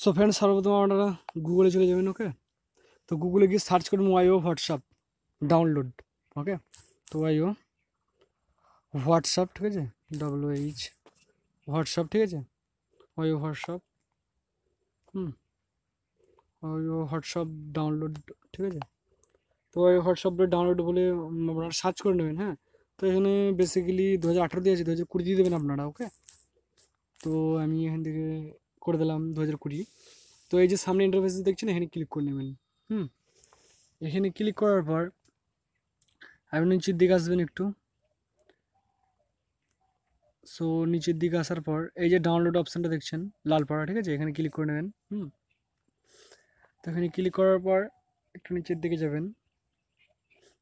So friend, সর্বপ্রথম আপনারা গুগলে চলে যাবেন। ওকে, তো গুগলে গিয়ে সার্চ করবেন ওয়াইও হোয়াটসঅ্যাপ ডাউনলোড। ওকে, তো ওয়াইও হোয়াটসঅ্যাপ, ঠিক আছে, WH হোয়াটসঅ্যাপ, ঠিক আছে, YO WhatsApp. YO WhatsApp download, ঠিক আছে। তো ওই হোয়াটসঅ্যাপে ডাউনলোড বলে আপনারা সার্চ করে নেবেন। হ্যাঁ, তো এখানে বেসিক্যালি 2018 দিয়ে আছে, 2020 দিয়ে দেবেন আপনারা। ওকে, তো আমি এখান থেকে করে দিলাম 2020। তো এই যে সামনে ইন্টারফেস দেখছেন, এখানে ক্লিক করে নেবেন। হুম, এখানে ক্লিক করার পর আপনি নিচের দিকে আসবেন একটু। সো নিচের দিকে আসার পর এই যে ডাউনলোড অপশানটা দেখছেন লাল পাড়া, ঠিক আছে, এখানে ক্লিক করে নেবেন। তো এখানে ক্লিক করার পর একটু নিচের দিকে যাবেন,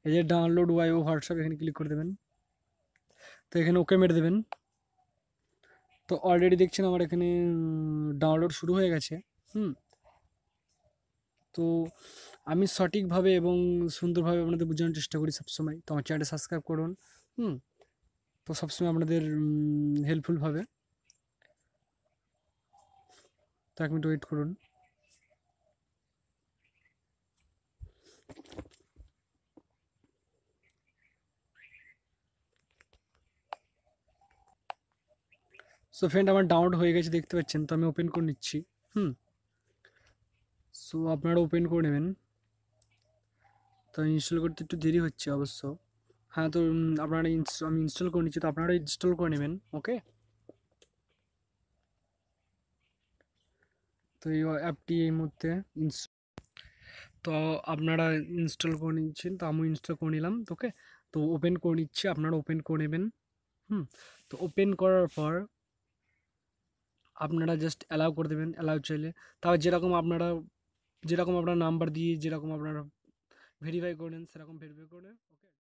এই যে ডাউনলোড ওয়াইও হোয়াটসঅ্যাপ, এখানে ক্লিক করে দেবেন। তো এখানে ওকে মেরে দেবেন। তো অলরেডি দেখছেন আমার এখানে ডাউনলোড শুরু হয়ে গেছে। তো আমি সঠিকভাবে এবং সুন্দরভাবে আপনাদের বোঝানোর চেষ্টা করি সবসময়। তো আমার চ্যানেলটা সাবস্ক্রাইব করুন। হুম, তো সবসময় আপনাদের হেল্পফুলভাবে। তো 1 মিনিট ওয়েট করুন। সো ফ্রেন্ড, আমার ডাউনলোড হয়ে গেছে দেখতে পাচ্ছেন। তো আমি ওপেন করে নিচ্ছি। সো আপনারা ওপেন করে নেবেন। তো ইনস্টল করতে একটু দেরি হচ্ছে অবশ্য। হ্যাঁ, তো আপনারা আমি ইনস্টল করে নিচ্ছি, তো আপনারা ইনস্টল করে নেবেন। ওকে, তো এই অ্যাপটি এই মুহূর্তে তো আপনারা ইনস্টল করে নিচ্ছেন, তো আমি ইনস্টল করে নিলাম। ওকে, তো ওপেন করে নিচ্ছি, আপনারা ওপেন করে নেবেন। তো ওপেন করার পর আপনারা জাস্ট অ্যালাউ করে দেবেন, অ্যালাউ চাইলে। তারপর যেরকম আপনার নাম্বার দিয়ে যেরকম আপনারা ভেরিফাই করেন সেরকম ভেরিফাই করে। ওকে।